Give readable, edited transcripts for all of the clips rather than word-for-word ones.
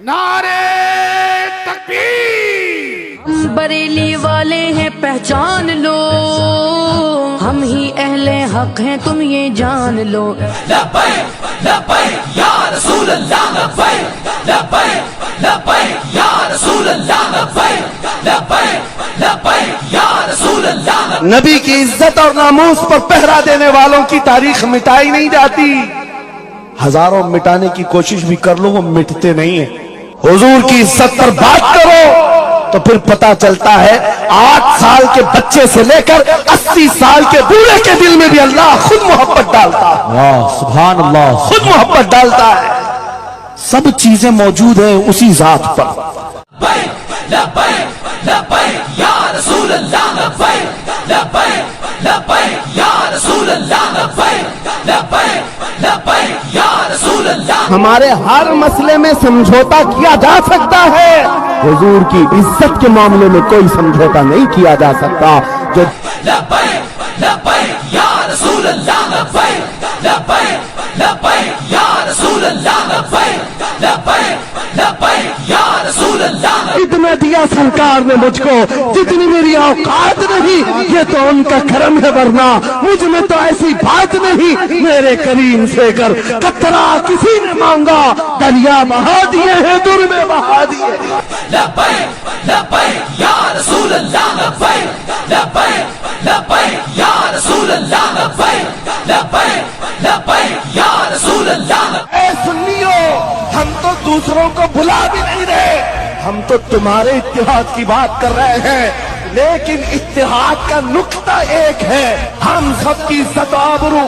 नारे तकबीर। बरेली वाले हैं पहचान लो, हम ही अहले हक हैं तुम ये जान लो। लब्बैक लब्बैक या रसूल अल्लाह, लब्बैक लब्बैक लब्बैक या रसूल अल्लाह, लब्बैक लब्बैक लब्बैक या रसूल अल्लाह। नबी की इज्जत और नामूस पर पहरा देने वालों की तारीख मिटाई नहीं जाती। हजारों मिटाने की कोशिश भी कर लो, वो मिटते नहीं है। हुजूर की इज्जत पर बात करो तो फिर पता चलता है 8 साल के बच्चे से लेकर 80 साल के बूढ़े के दिल में भी अल्लाह खुद मोहब्बत डालता है। वाह सुभान अल्लाह, खुद मोहब्बत डालता है। सब चीजें मौजूद हैं उसी जात पर। लब्बैक लब्बैक लब्बैक या रसूल अल्लाह, लब्बैक लब्बैक लब्बैक या रसूल अल्लाह, लब्बैक लब्बैक लब्बैक या रसूल अल्लाह। हमारे हर मसले में समझौता किया जा सकता है, हुजूर की इज्जत के मामले में कोई समझौता नहीं किया जा सकता। जो लब्बैक लब्बैक या रसूल अल्लाह, लब्बैक लब्बैक लब्बैक या रसूल अल्लाह, लब्बैक लब्बैक लब्बैक या रसूल अल्लाह। इतना दिया सरकार ने मुझको, जितनी मेरी औकात नहीं, ये तो उनका करम है, वरना मुझ में तो ऐसी बात नहीं। मेरे करीम से कर कतरा किसी ने मांगा, दरिया बहा दिए हैं, दुर में बहा दिए। लब्बैक लब्बैक या रसूल अल्लाह, लब्बैक लब्बैक लब्बैक या रसूल अल्लाह, लब्बैक लब्बैक लब्बैक या रसूल अल्लाह। ऐ सुन्नियो, हम तो दूसरों को बुला भी नहीं रहे, हम तो तुम्हारे इत्तेहाद की बात कर रहे हैं। लेकिन इत्तेहाद का नुक्ता एक है, हम सबकी इज्जत आबरू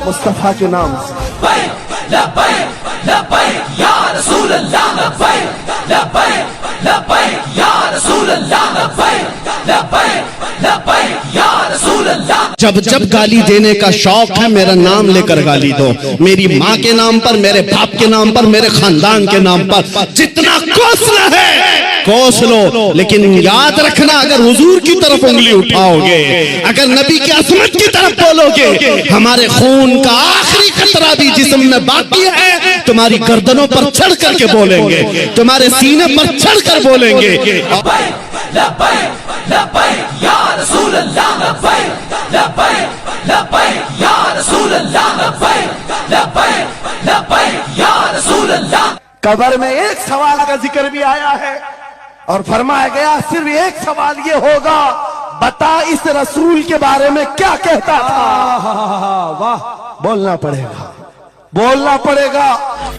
मुस्तफा के नाम से। लब्बैक लब्बैक लब्बैक या रसूल अल्लाह, लब्बैक लब्बैक लब्बैक या रसूल अल्लाह, लब्बैक लब्बैक लब्बैक या रसूल अल्लाह। जब जब गाली देने का शौक है, मेरा नाम लेकर गाली दो। मेरी माँ के नाम पर, मेरे बाप के नाम पर, मेरे खानदान के नाम पर जितना कोसना है कोस लो। लेकिन याद रखना, अगर हुजूर की तरफ उंगली उठाओगे, अगर नबी की असमत की तरफ बोलोगे, हमारे खून का आखिरी कतरा भी जिस्म में बाकी है, तुम्हारी गर्दनों पर चढ़ करके बोलेंगे, तुम्हारे सीने पर चढ़ कर बोलेंगे। लब्बैक लब्बैक लब्बैक या रसूल अल्लाह, लब्बैक लब्बैक लब्बैक या रसूल अल्लाह, लब्बैक लब्बैक लब्बैक या रसूल अल्लाह। कब्र में एक सवाल का जिक्र भी आया है और फरमाया गया सिर्फ एक सवाल ये होगा, बता इस रसूल के बारे में क्या कहता था। वाह, बोलना पड़ेगा, बोलना पड़ेगा।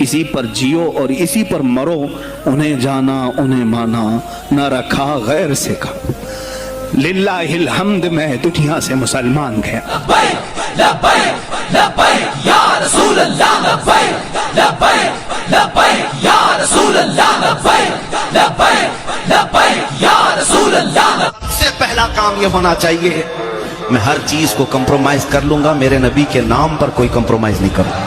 इसी पर जियो और इसी पर मरो, उन्हें जाना उन्हें माना, न रखा गैर से का। लिल्लाहिल हम्द, मैं दुनिया से मुसलमान गया। लब्बैक लब्बैक लब्बैक या रसूल अल्लाह, लब्बैक लब्बैक लब्बैक या रसूल अल्लाह, लब्बैक लब्बैक लब्बैक या रसूल अल्लाह। सबसे पहला काम ये होना चाहिए, मैं हर चीज को कंप्रोमाइज कर लूंगा, मेरे नबी के नाम पर कोई कंप्रोमाइज नहीं करूंगा।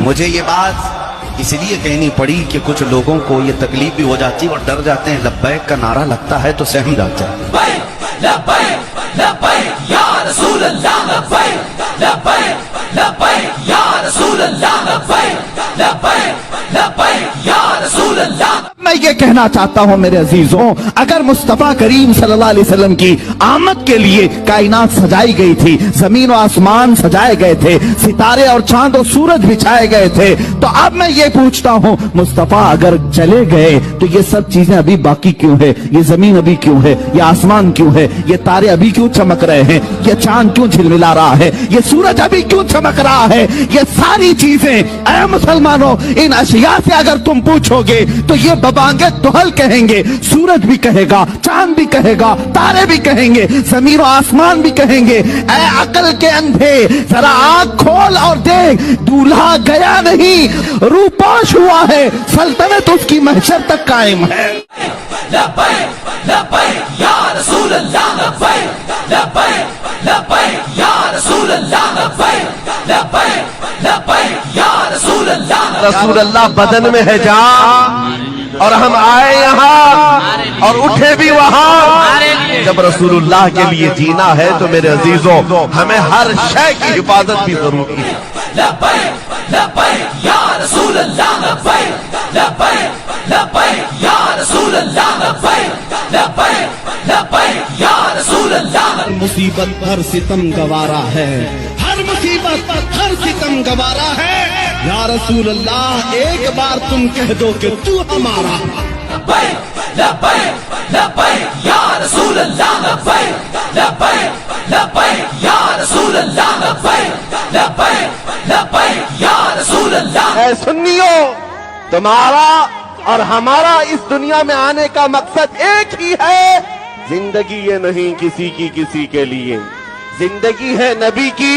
मुझे ये बात इसलिए कहनी पड़ी कि कुछ लोगों को ये तकलीफ भी हो जाती है और डर जाते हैं, लब्बैक का नारा लगता है तो सहम जाते हैं। लब्बैक लब्बैक लब्बैक या रसूल अल्लाह, लब्बैक लब्बैक लब्बैक या रसूल अल्लाह, लब्बैक लब्बैक लब्बैक या रसूल अल्लाह। मैं ये कहना चाहता हूँ मेरे अजीजों, अगर मुस्तफा करीम सल्लल्लाहु अलैहि वसल्लम की आमद के लिए कायनात सजाई गई थी, जमीन और आसमान सजाए गए थे, सितारे और चांद और सूरज बिछाए गए थे, तो अब मैं ये पूछता हूँ, मुस्तफा अगर चले गए तो ये सब चीजें अभी बाकी क्यों है? ये जमीन अभी क्यों है? ये आसमान क्यों है? ये तारे अभी क्यों चमक रहे हैं? ये चांद क्यों झिलमिला रहा है? ये सूरज अभी क्यों चमक रहा है? ये सारी चीजें ऐ मुसलमानों, इन अशिया से अगर तुम पूछोगे तो ये बबांगे दुहल कहेंगे, सूरज भी कहेगा, चांद भी कहेगा, तारे भी कहेंगे, जमीन और आसमान भी कहेंगे, ऐ अकल के अंधे जरा आंख खोल और देख, दूल्हा गया नहीं, रूपोश हुआ है, सल्तनत उसकी महशर तक कायम है। लब्बैक लब्बैक या रसूल अल्लाह, लब्बैक लब्बैक लब्बैक या रसूल अल्लाह, लब्बैक लब्बैक लब्बैक या रसूल अल्लाह। रसूल अल्लाह बदन में है जान, और हम आए यहाँ और उठे भी वहाँ। जब रसूलुल्लाह के लिए जीना है तो मेरे अजीजों, हमें हर शय की हिफाजत भी जरूरी है। लब्बैक लब्बैक या रसूल अल्लाह, लब्बैक लब्बैक मुसीबत हर सितम गवारा है, हर मुसीबत हर सितम गवारा है। या रसूल अल्लाह एक बार तुम कह दो कि तू हमारा। लब्बैक लब्बैक लब्बैक या रसूल अल्लाह, लब्बैक लब्बैक लब्बैक या रसूल अल्लाह, लब्बैक लब्बैक लब्बैक या रसूल अल्लाह। ऐ सुन्नियों, तुम्हारा और हमारा इस दुनिया में आने का मकसद एक ही है, जिंदगी ये नहीं किसी की किसी के लिए, जिंदगी है नबी की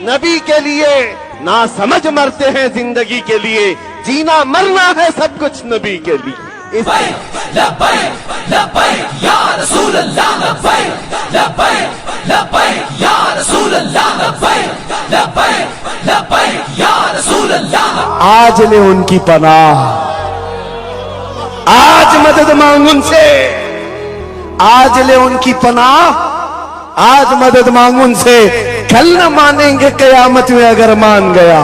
नबी के लिए। ना समझ मरते हैं जिंदगी के लिए, जीना मरना है सब कुछ नबी के लिए। लब्बैक लब्बैक लब्बैक या रसूल अल्लाह, लब्बैक लब्बैक लब्बैक या रसूल अल्लाह, लब्बैक लब्बैक लब्बैक या रसूल अल्लाह। आज ले उनकी पनाह, आज मदद मांग उनसे, आज ले उनकी पनाह, आज मदद मांग उनसे। कल न मानेंगे कयामत में अगर मान गया।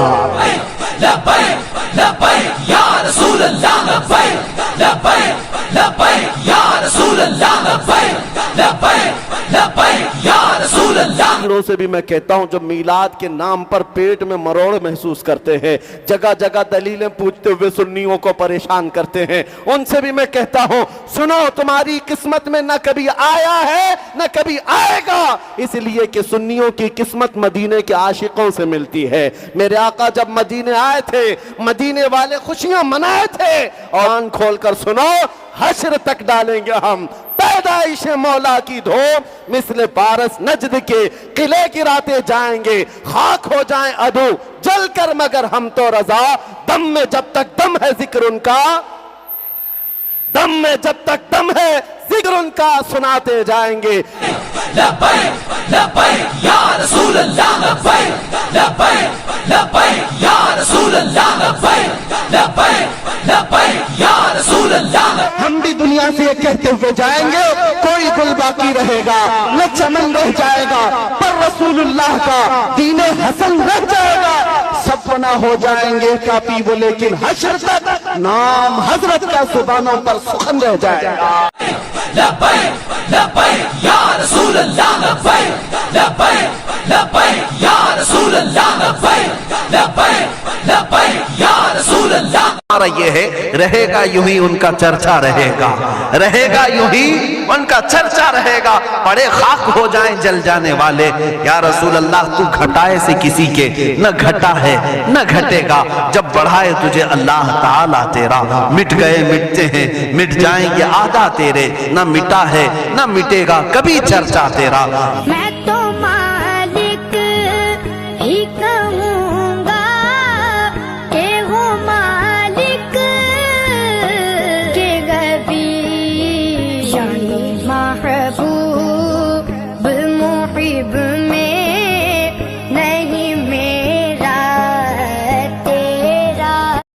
लब्बैक लब्बैक या रसूल अल्लाह, लब्बैक लब्बैक लब्बैक या रसूल अल्लाह, लब्बैक लब्बैक लब्बैक या रसूल अल्लाह। से भी मैं कहता हूं जो मीलाद के नाम पर पेट में मरोड़ महसूस करते हैं, जगह जगह दलीलें पूछते हुए सुन्नियों को परेशान करते हैं, उनसे भी मैं कहता हूं सुनो, तुम्हारी किस्मत में न कभी आया है न कभी आएगा, इसलिए कि सुन्नियों की किस्मत मदीने के आशिकों से मिलती है। मेरे आका जब मदीने आए थे, मदीने वाले खुशियां मनाए थे, और कान खोलकर सुनो, हश्र तक डालेंगे हम पैदाइश मौला की धूम, मिसले पारस नजद के किले गिराते जाएंगे, खाक हो जाएं अदू जल कर मगर हम तो रजा, दम में जब तक दम है जिक्र उनका, दम में जब तक दम है जिक्र उनका सुनाते जाएंगे। लब्बैक लब्बैक या रसूल अल्लाह, लब्बैक लब्बैक लब्बैक या रसूल अल्लाह, लब्बैक लब्बैक लब्बैक या रसूल अल्लाह। हम भी दुनिया से ये कहते हुए जाएंगे, कोई गुल बाकी रहेगा न चमन रह जाएगा, पर रसूलुल्लाह का दीने हसन रह जाएगा। सब फना हो जाएंगे कापी वो, लेकिन हश्र तक नाम हजरत का जुबानों पर सुखन रह जाएगा। लब्बैक लब्बैक या रसूल अल्लाह, लब्बैक लब्बैक लब्बैक या रसूल अल्लाह, लब्बैक लब्बैक लब्बैक या रसूल अल्लाह। हमारा ये है, रहेगा यूं ही उनका चर्चा रहेगा, रहेगा यूं ही उनका चर्चा रहेगा, बड़े खाक हो जाएं जल जाने वाले। या रसूल अल्लाह तू घटाए से किसी के न घटा है न घटेगा, जब बढ़ाए तुझे अल्लाह ताला तेरा, मिट गए मिटते हैं मिट जाएंगे आधा तेरे, न मिटा है न मिटेगा कभी चर्चा तेरा। मैं